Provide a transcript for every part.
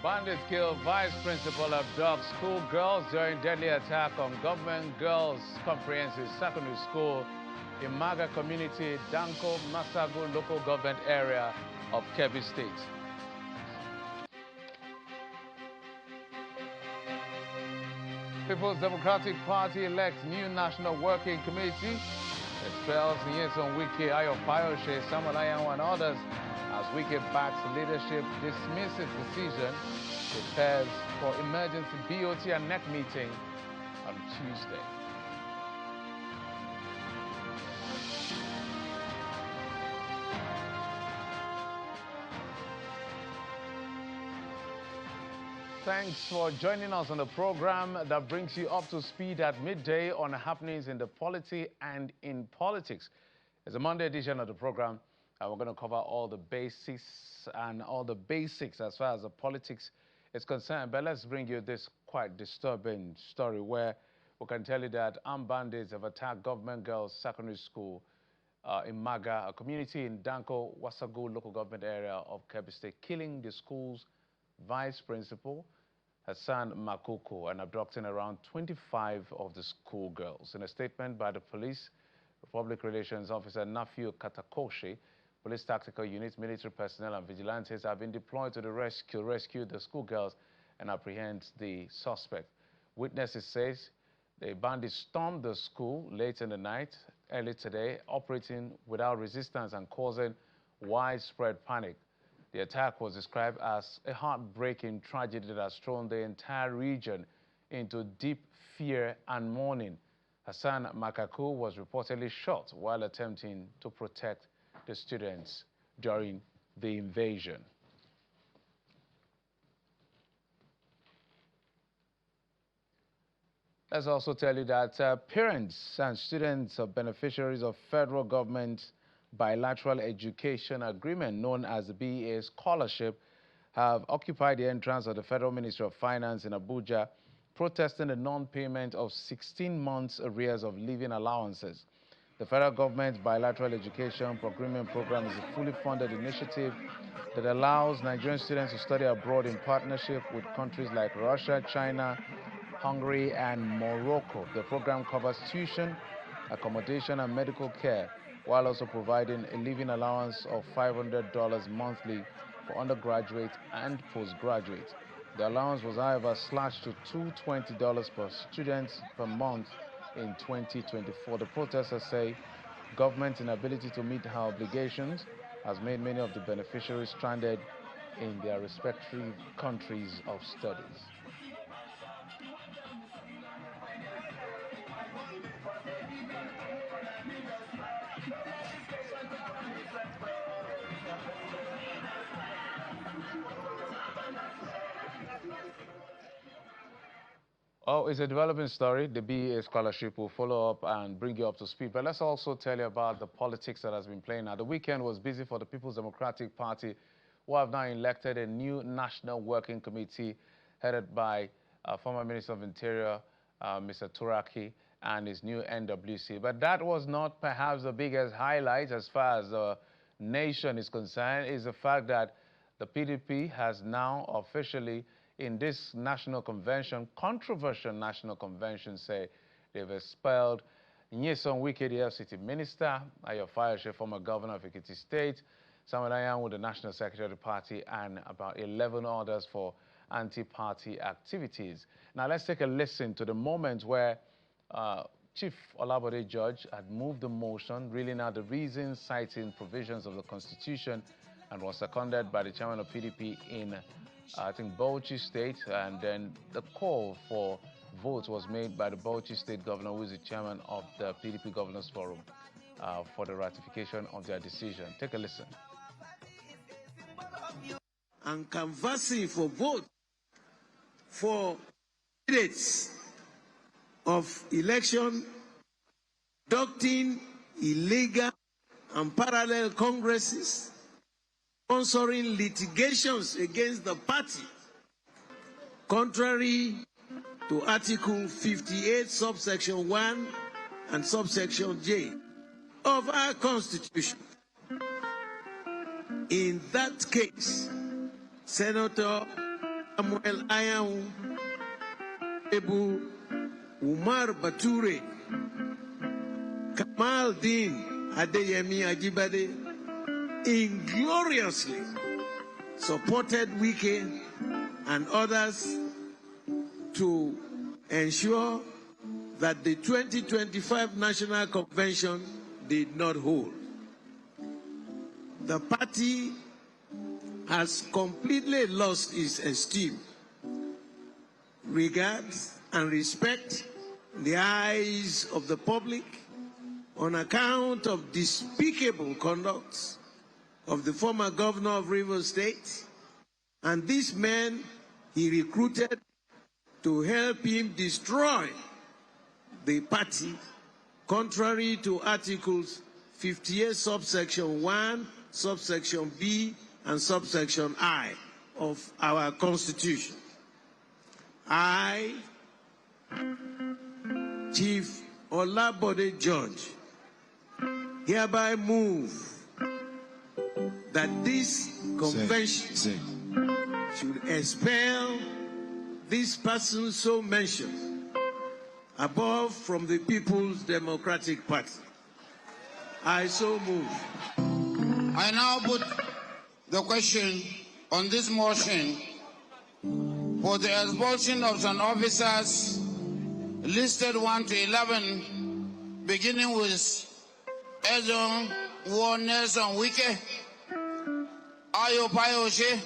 Bandits kill vice principal of Dog School girls during deadly attack on government girls' comprehensive secondary school in Maga community, Danko Masagu local government area of Kebbi State. People's Democratic Party elects new National Working Committee, expels Nyesom Wike, Ayo Fayoshe, Samuel Ayanwu and others as Wike backs leadership dismisses decision, prepares for emergency BOT and NEC meeting on Tuesday. Thanks for joining us on the program that brings you up to speed at midday on happenings in the polity and in politics. It's a Monday edition of the program, and we're going to cover all the basics as far as the politics is concerned. But let's bring you this quite disturbing story where we can tell you that armed bandits have attacked government girls' secondary school in Maga, a community in Danko Wasagu local government area of Kebbi State, killing the school's vice principal, Hassan Makuku, and abducting around 25 of the schoolgirls. In a statement by the police, Public Relations Officer Nafiu Katakoshi, police tactical units, military personnel, and vigilantes have been deployed to the rescue the schoolgirls and apprehend the suspect. Witnesses say the bandits stormed the school late in the night, early today, operating without resistance and causing widespread panic. The attack was described as a heartbreaking tragedy that has thrown the entire region into deep fear and mourning. Hassan Makaku was reportedly shot while attempting to protect the students during the invasion. Let's also tell you that parents and students of beneficiaries of federal government bilateral education agreement known as the BEA scholarship have occupied the entrance of the Federal Ministry of Finance in Abuja, protesting the non-payment of 16 months arrears of living allowances. The federal government bilateral education procurement program is a fully funded initiative that allows Nigerian students to study abroad in partnership with countries like Russia, China, Hungary, and Morocco. The program covers tuition, accommodation, and medical care, while also providing a living allowance of $500 monthly for undergraduate and postgraduate. The allowance was, however, slashed to $220 per student per month in 2024. The protesters say government's inability to meet her obligations has made many of the beneficiaries stranded in their respective countries of studies. Oh, it's a developing story. The BEA scholarship will follow up and bring you up to speed. But let's also tell you about the politics that has been playing out. The weekend was busy for the People's Democratic Party, who have now elected a new National Working Committee headed by former Minister of Interior, Mr. Turaki, and his new NWC. But that was not perhaps the biggest highlight as far as the nation is concerned, is the fact that the PDP has now officially, in this national convention, controversial national convention, say they've expelled Nyesom Wike, the FCT minister, Ayo Fayoshe, former governor of Ekiti State, Samuel Ayanwu, the national secretary of the party, and about 11 others for anti-party activities. Now let's take a listen to the moment where Chief Olabode Judge had moved the motion, reeling out the reasons, citing provisions of the Constitution, and was seconded by the chairman of PDP in I think Bauchi State, and then the call for votes was made by the Bauchi State governor, who is the chairman of the PDP Governors Forum, for the ratification of their decision. Take a listen. And canvassing for vote for candidates of election, conducting illegal and parallel congresses, sponsoring litigations against the party, contrary to Article 58, subsection 1 and subsection J of our Constitution. In that case, Senator Samuel Ayaw, Ebu Umar Bature, Kamal Din Adeyemi Ajibade ingloriously supported Wike and others to ensure that the 2025 National Convention did not hold. The party has completely lost its esteem, regard, and respect in the eyes of the public on account of despicable conduct of the former governor of Rivers State and these men he recruited to help him destroy the party, contrary to Articles 58, subsection 1, subsection B, and subsection I of our Constitution. I, Chief Olabode George, hereby move that this convention should expel this person so mentioned above from the People's Democratic Party. I so move. I now put the question on this motion for the expulsion of some officers listed 1 to 11, beginning with Ezon Nelson Wike, Ayo Payoshe,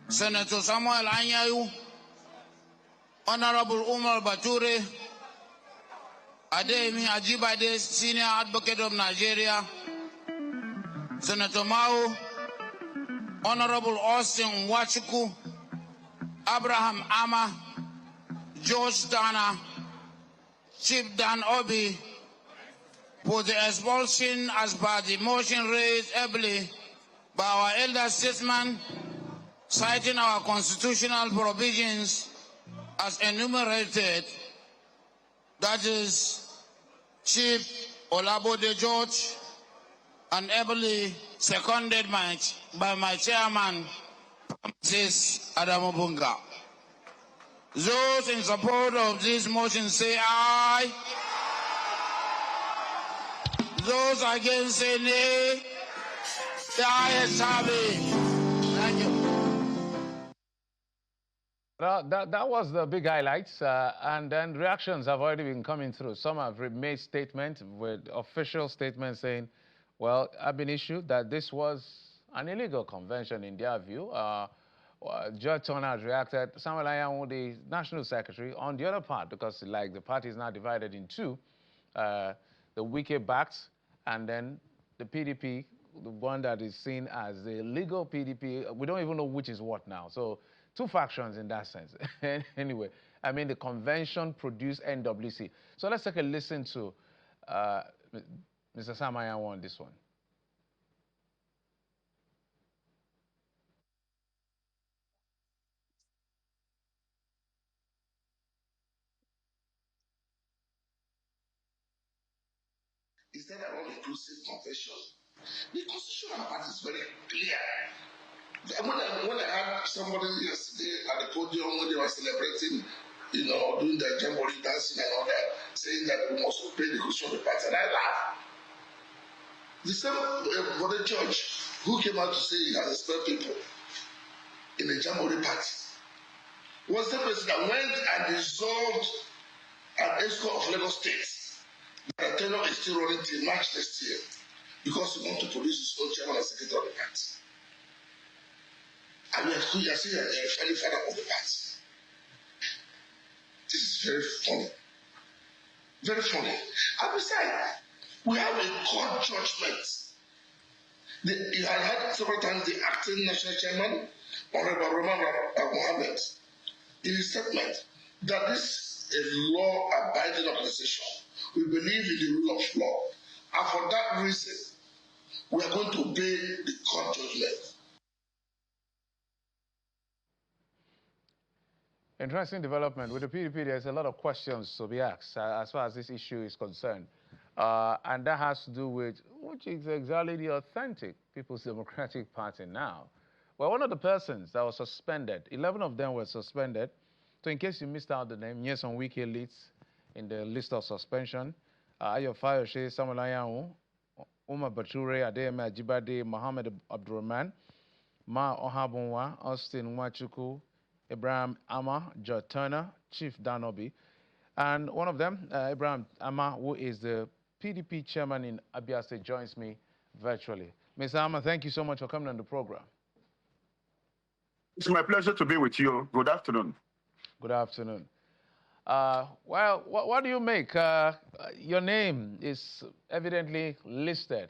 Senator Samuel Anyayu, Honorable Umar Bature, Adeyemi Ajibade, Senior Advocate of Nigeria, Senator Mao, Honorable Austin Wachuku, Abraham Ama, George Dana, Chief Dan Obi, for the expulsion as per the motion raised ably by our elder statesman, citing our constitutional provisions as enumerated, that is Chief Olabode George, and ably seconded by my chairman, Mrs. Adamu Bunga. Those in support of this motion say aye. Those against say nay. The ayes have it. Thank you. That was the big highlights, and then reactions have already been coming through. Some have made statements with official statements saying, well, I've been issued that this was an illegal convention in their view. Judge Turner has reacted. Samuel Ayawu, the national secretary, on the other part, because like the party is now divided in two, the Wike backed, and then the PDP, the one that is seen as the legal PDP. We don't even know which is what now. So two factions in that sense. Anyway, I mean, the convention produced NWC. So let's take a listen to Mr. Sam Ayawu on this one. Is that an all-inclusive convention? The constitutional part is very clear. When I had somebody yesterday at the podium when they were celebrating, doing the jamboree dancing and all that, saying that we must obey the constitutional part, and I laughed. The same body judge who came out to say he has expelled people in the jamboree party was the person that went and dissolved an ESCO of Lagos State. The tenure is still running till March next year because he wants to produce his own chairman and secretary of the party. And we are still a fairly father of the party. This is very funny. Very funny. And besides, we have a court judgment. I had several times the acting national chairman, Honorable Roman Mohammed, in his statement that this is a law-abiding organization. We believe in the rule of law. And for that reason, we are going to obey the court judgment. Interesting development. With the PDP, there's a lot of questions to be asked as far as this issue is concerned. And that has to do with which is exactly the authentic People's Democratic Party now. were one of the persons that was suspended. 11 of them were suspended. So in case you missed out the name, yes, on WikiLeaks in the list of suspension, Ayo Fayoshe, Samuel Ayahu, Umar Bature, Adeyemi Ajibade, Mohammed Abdurrahman, Ma Ohabunwa, Austin Nwachukwu, Ibrahim Ama, Joe Turner, Chief Danobi, and one of them, Ibrahim Ama, who is the PDP chairman in Abia State, joins me virtually. Mr. Ama, thank you so much for coming on the program. It's my pleasure to be with you. Good afternoon. Good afternoon. Well, what do you make? Your name is evidently listed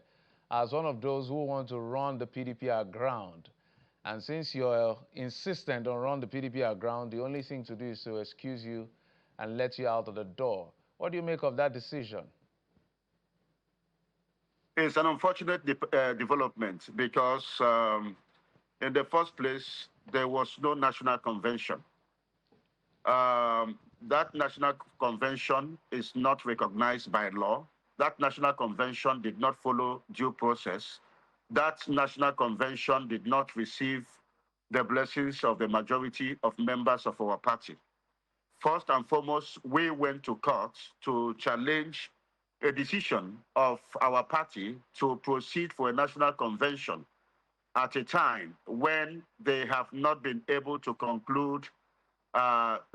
as one of those who want to run the PDP aground. And since you're insistent on run the PDP aground, the only thing to do is to excuse you and let you out of the door. What do you make of that decision? It's an unfortunate development because in the first place, there was no national convention. That national convention is not recognized by law. That national convention did not follow due process. That national convention did not receive the blessings of the majority of members of our party. First and foremost, we went to court to challenge a decision of our party to proceed for a national convention at a time when they have not been able to conclude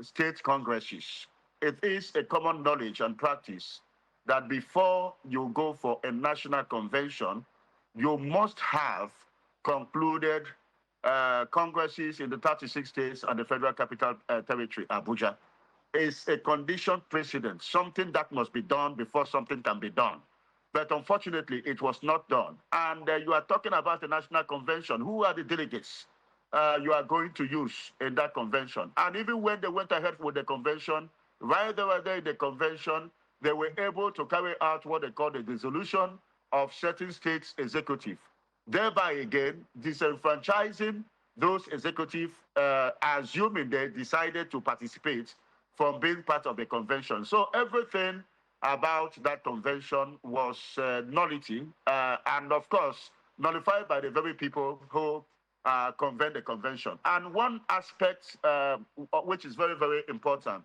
state congresses. It is a common knowledge and practice that before you go for a national convention, you must have concluded congresses in the 36 states and the Federal Capital Territory, Abuja. Is a condition precedent, something that must be done before something can be done. But unfortunately, it was not done. And you are talking about the national convention. Who are the delegates you are going to use in that convention? And even when they went ahead with the convention, while they were there in the convention, they were able to carry out what they call the dissolution of certain states' executive, thereby again disenfranchising those executives, assuming they decided to participate from being part of the convention. So everything about that convention was nullity, and of course, nullified by the very people who convened the convention. And one aspect which is very, very important,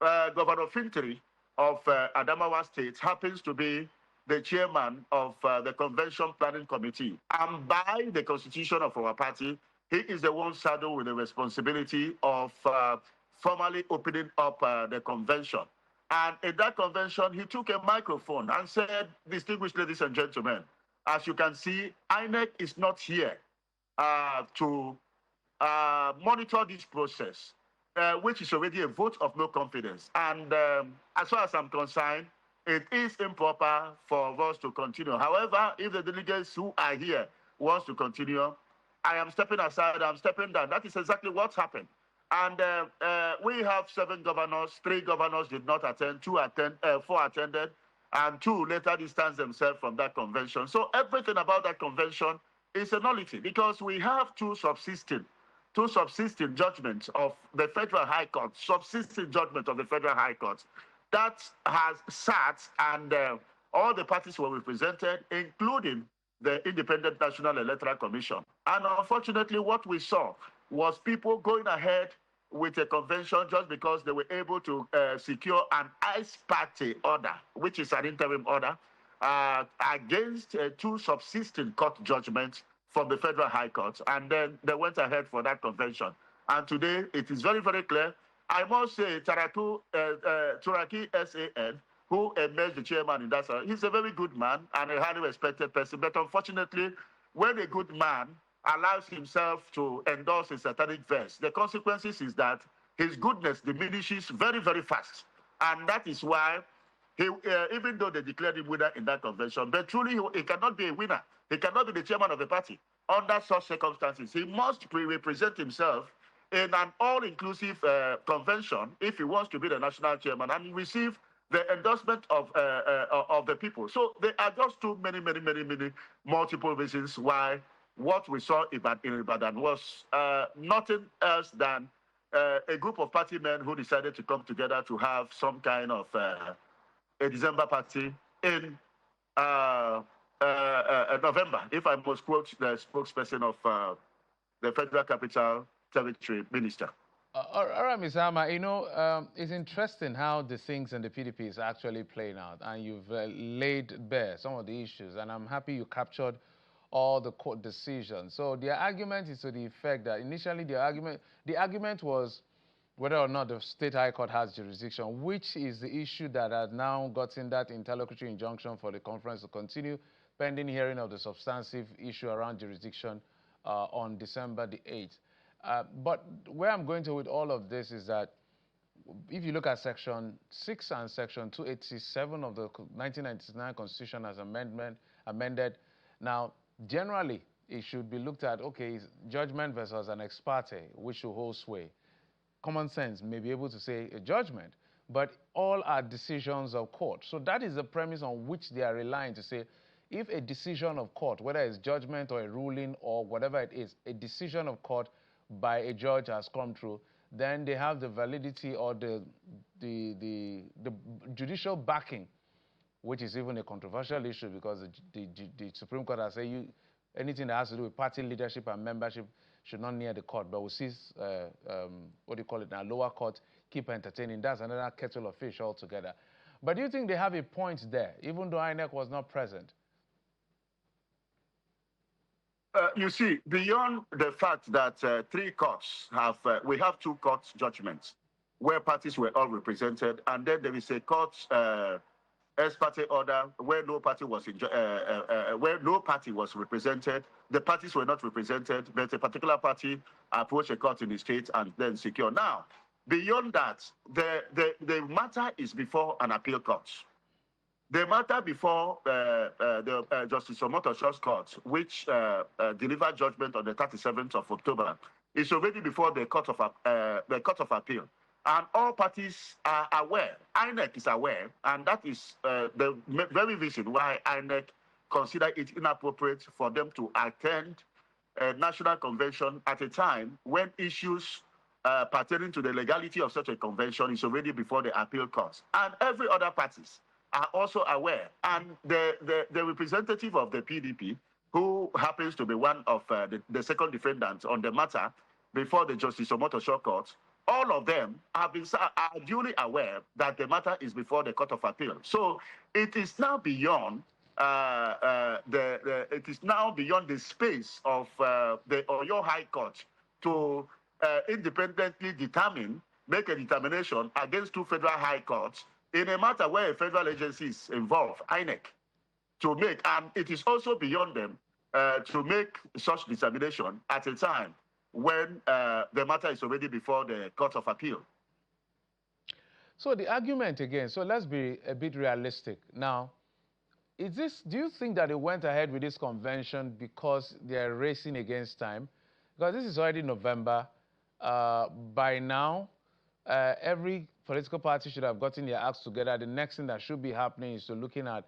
Governor Fintiri of Adamawa State happens to be the chairman of the Convention Planning Committee. And by the constitution of our party, he is the one saddled with the responsibility of formally opening up the convention. And in that convention, he took a microphone and said, distinguished ladies and gentlemen, as you can see, INEC is not here to monitor this process, which is already a vote of no confidence. And as far as I'm concerned, it is improper for us to continue. However, if the delegates who are here wants to continue, I am stepping aside, I'm stepping down. That is exactly what's happened. And we have 7 governors, 3 governors did not attend, 4 attended, and 2 later distanced themselves from that convention. So everything about that convention is a nullity because we have two subsisting judgments of the Federal High Court, subsisting judgment of the Federal High Court that has sat and all the parties were represented, including the Independent National Electoral Commission. And unfortunately, what we saw was people going ahead with a convention just because they were able to secure an ICE party order, which is an interim order, against 2 subsisting court judgments from the Federal High Court. And then they went ahead for that convention. And today, it is very, very clear. I must say, Turaki SAN, who emerged the chairman in that, he's a very good man and a highly respected person. But unfortunately, when a good man allows himself to endorse a satanic verse, the consequences is that his goodness diminishes very, very fast. And that is why, even though they declared him winner in that convention, but truly he cannot be a winner. He cannot be the chairman of the party. Under such circumstances, he must represent himself in an all-inclusive convention if he wants to be the national chairman and receive the endorsement of the people. So there are just too many multiple reasons why what we saw in Ibadan was nothing else than a group of party men who decided to come together to have some kind of a December party in November, if I must quote the spokesperson of the Federal Capital Territory Minister. All right, Ms. Hama, it's interesting how the things in the PDP is actually playing out, and you've laid bare some of the issues, and I'm happy you captured all the court decisions. So the argument is to the effect that initially the argument was whether or not the State High Court has jurisdiction, which is the issue that has now gotten that interlocutory injunction for the conference to continue pending hearing of the substantive issue around jurisdiction on December the 8th. But where I'm going to with all of this is that if you look at Section 6 and Section 287 of the 1999 Constitution as amended, now, generally, it should be looked at, okay, judgment versus an ex parte, which should hold sway. Common sense may be able to say a judgment, but all are decisions of court. So that is the premise on which they are relying to say, if a decision of court, whether it's judgment or a ruling or whatever it is, a decision of court by a judge has come through, then they have the validity or the judicial backing, which is even a controversial issue because the Supreme Court has said anything that has to do with party leadership and membership should not near the court. But we'll see, what do you call it now, lower court, keep entertaining. That's another kettle of fish altogether. But do you think they have a point there, even though INEC was not present? You see, beyond the fact that three courts we have two court judgments where parties were all represented, and then there is a court ex parte order where no party was represented. The parties were not represented, but a particular party approached a court in the state and then secured. Now, beyond that, the matter is before an appeal court. The matter before the Justice Omotosho's court, which delivered judgment on the 37th of October, is already before the Court of Appeal. And all parties are aware, INEC is aware, and that is the very reason why INEC consider it inappropriate for them to attend a national convention at a time when issues pertaining to the legality of such a convention is already before the appeal courts. And every other parties are also aware. And the representative of the PDP, who happens to be one of the second defendants on the matter before the Justice Omotosho court, all of them are duly aware that the matter is before the Court of Appeal. So it is now beyond the space of the Oyo High Court to independently make a determination against two federal high courts in a matter where a federal agency is involved, INEC, to make, and it is also beyond them to make such determination at a time when the matter is already before the Court of Appeal. So the argument again, so let's be a bit realistic. Now, do you think that they went ahead with this convention because they're racing against time? Because this is already November. By now, every political party should have gotten their acts together. The next thing that should be happening is to looking at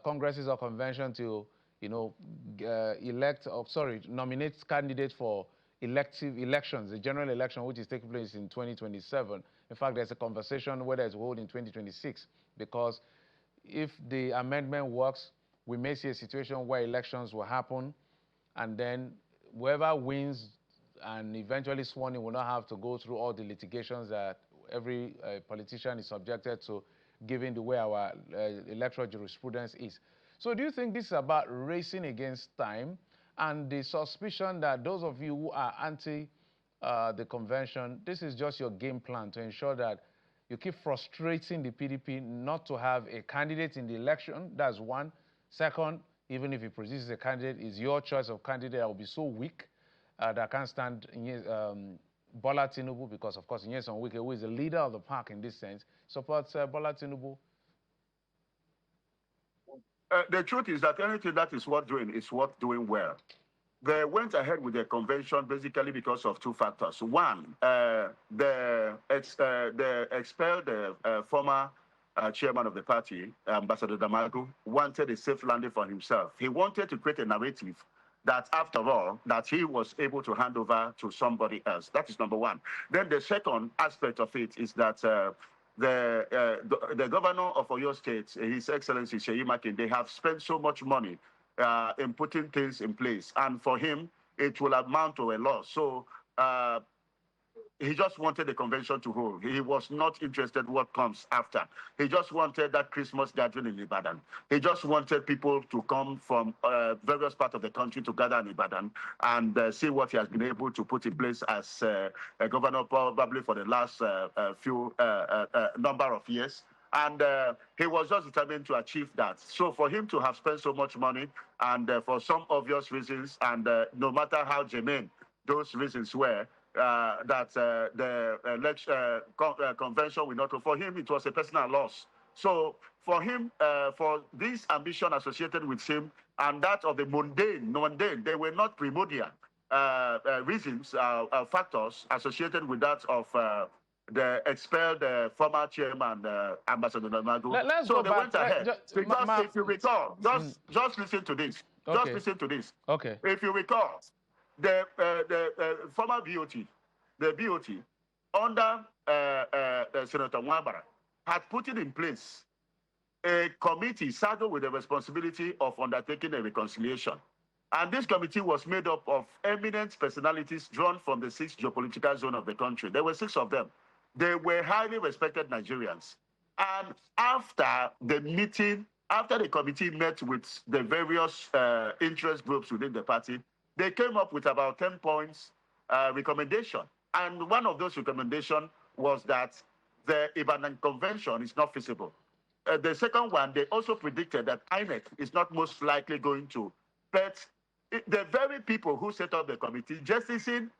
congresses or convention to, nominate candidates for elections, the general election, which is taking place in 2027. In fact, there's a conversation whether it's held in 2026, because if the amendment works, we may see a situation where elections will happen, and then whoever wins and eventually sworn in will not have to go through all the litigations that every politician is subjected to, given the way our electoral jurisprudence is. So do you think this is about racing against time, and the suspicion that those of you who are anti the convention, this is just your game plan to ensure that you keep frustrating the PDP not to have a candidate in the election? That's one. Second, even if he produces a candidate, is your choice of candidate that will be so weak that can't stand Bola Tinubu, because, of course, Nyesom Wike, who is the leader of the pack in this sense, supports Bola Tinubu? The truth is that anything that is worth doing is worth doing well. They went ahead with the convention basically because of two factors. One, they expelled the former chairman of the party, Ambassador Damagu, wanted a safe landing for himself. He wanted to create a narrative that, after all, that he was able to hand over to somebody else. That is number one. Then the second aspect of it is that the governor of Oyo State, His Excellency Seyi Makinde, have spent so much money in putting things in place. And for him, it will amount to a loss. So he just wanted the convention to hold. He was not interested what comes after. He just wanted that Christmas gathering in Ibadan. He just wanted people to come from various parts of the country to gather in Ibadan and see what he has been able to put in place as a governor probably for the last few number of years. And he was just determined to achieve that. So for him to have spent so much money and for some obvious reasons, and no matter how germane those reasons were, that the convention will not. For him, it was a personal loss. So for him, for this ambition associated with him and that of the mundane, they were not primordial reasons, factors associated with that of the expelled former chairman, Ambassador Namago. Let's so go they back. went ahead. Because if you recall, just listen to this. Okay. Just listen to this. Okay. If you recall, the former BOT, the BOT, under Senator Nwabara, had put in place a committee saddled with the responsibility of undertaking a reconciliation. And this committee was made up of eminent personalities drawn from the 6 geopolitical zone of the country. There were 6 of them. They were highly respected Nigerians. And after the meeting, after the committee met with the various interest groups within the party, they came up with about 10 points recommendation. And one of those recommendations was that the Ibadan Convention is not feasible. The second one, they also predicted that INEC is not most likely going to. But the very people who set up the committee justicing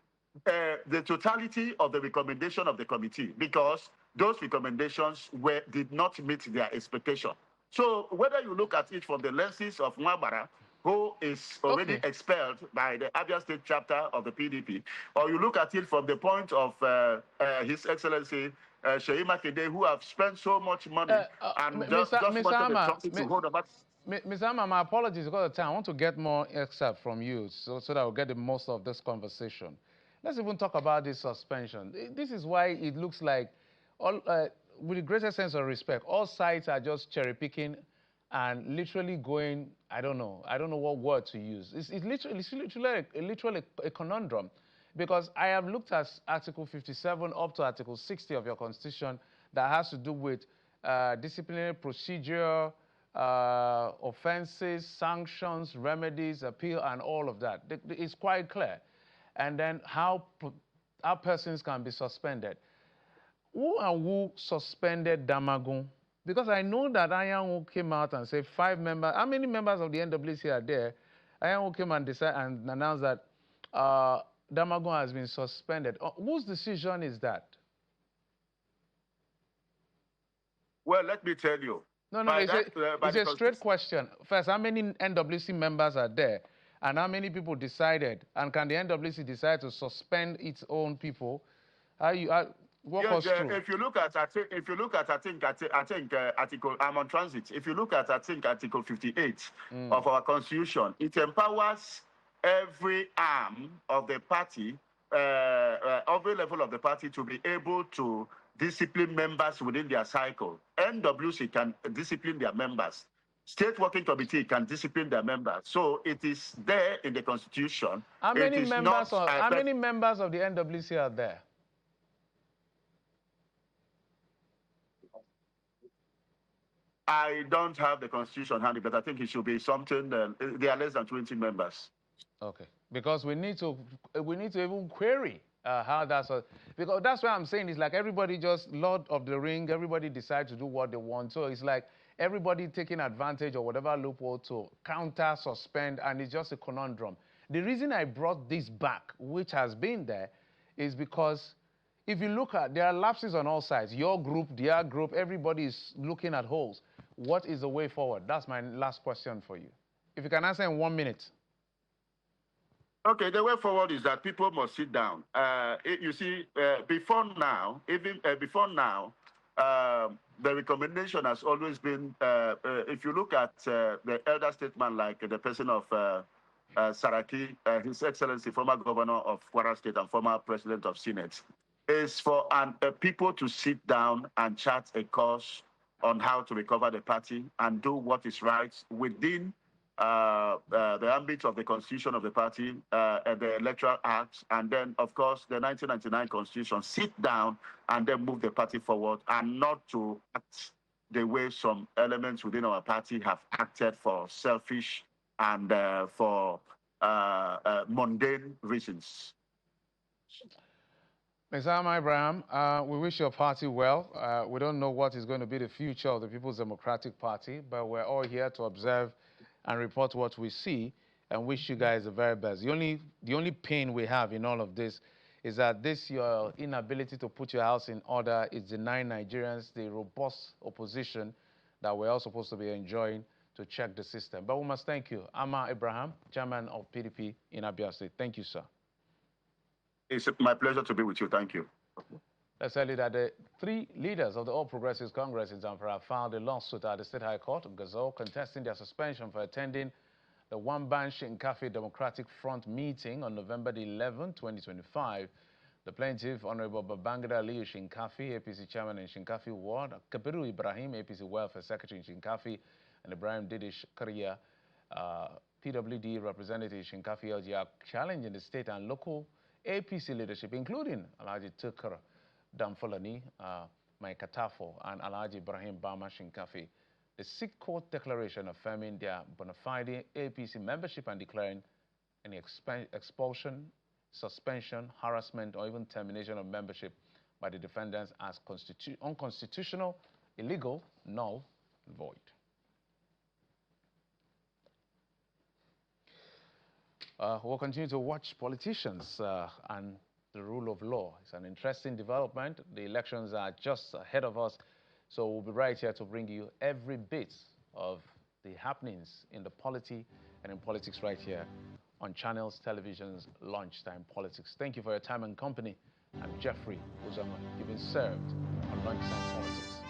the totality of the recommendation of the committee, because those recommendations did not meet their expectation. So whether you look at it from the lenses of Nwabara, who is already expelled by the Abia State chapter of the PDP, or you look at it from the point of His Excellency Sheyi Makinde, who have spent so much money and just wanted the country to hold about. Ms. Amma, my apologies because of time. I want to get more excerpt from you so that we'll get the most of this conversation. Let's even talk about this suspension. This is why it looks like, with the greatest sense of respect, all sides are just cherry-picking and literally going, I don't know what word to use. It's literally a conundrum, because I have looked at Article 57 up to Article 60 of your Constitution that has to do with disciplinary procedure, offenses, sanctions, remedies, appeal, and all of that. It's quite clear. And then how persons can be suspended. Who suspended Damagun? Because I know that Anyanwu came out and said 5 members. How many members of the NWC are there? Anyanwu came and decided and announced that Damagun has been suspended. Whose decision is that? Well, let me tell you. No, it's a straight question. First, how many NWC members are there? And how many people decided? And can the NWC decide to suspend its own people? Walk us through. If you look at, I think Article, I'm on transit. If you look at, I think, Article 58 of our Constitution, it empowers every arm of the party, every level of the party, to be able to discipline members within their cycle. NWC can discipline their members. State Working Committee can discipline their members. So it is there in the Constitution. How many members of the NWC are there? I don't have the Constitution handy, but I think it should be something. There are less than 20 members. Okay, because we need to even query how that's because that's why I'm saying it's like everybody just Lord of the Ring. Everybody decides to do what they want. So it's like everybody taking advantage of whatever loophole to counter, suspend, and it's just a conundrum. The reason I brought this back, which has been there, is because if you look at, there are lapses on all sides. Your group, their group, everybody is looking at holes. What is the way forward? That's my last question for you. If you can answer in 1 minute. Okay, the way forward is that people must sit down. You see, before now, the recommendation has always been, if you look at the elder statesman like the person of Saraki, His Excellency, former governor of Kwara State and former president of Senate, is for people to sit down and chart a course on how to recover the party and do what is right within the ambit of the constitution of the party, and the electoral acts, and then, of course, the 1999 constitution, sit down and then move the party forward, and not to act the way some elements within our party have acted for selfish and for mundane reasons. Ms. Ama Abraham, we wish your party well. We don't know what is going to be the future of the People's Democratic Party, but we're all here to observe and report what we see and wish you guys the very best. The only pain we have in all of this is that your inability to put your house in order is denying Nigerians the robust opposition that we're all supposed to be enjoying to check the system. But we must thank you. Ama Abraham, chairman of PDP in Abia State. Thank you, sir. It's my pleasure to be with you. Thank you. Let's tell you that the 3 leaders of the All Progressives Congress in Zamfara filed a lawsuit at the State High Court of Gazelle contesting their suspension for attending the Wamban Shinkafi Democratic Front meeting on November the 11th, 2025. The plaintiff, Honorable Babangida Aliyu Shinkafi, APC chairman in Shinkafi Ward, Kabiru Ibrahim, APC Welfare Secretary in Shinkafi, and Ibrahim Didish Korea, PWD representative Shinkafi LG, are challenging the state and local APC leadership, including Alhaji Tukar Damfolani, Mike Katafo, and Alhaji Ibrahim Bama Shinkafi. They seek court declaration affirming their bona fide APC membership and declaring any expulsion, suspension, harassment, or even termination of membership by the defendants as unconstitutional, illegal, null, and void. We'll continue to watch politicians and the rule of law. It's an interesting development. The elections are just ahead of us, so we'll be right here to bring you every bit of the happenings in the polity and in politics right here on Channels Television's Lunchtime Politics. Thank you for your time and company. I'm Jeffrey Uzama. You've been served on Lunchtime Politics.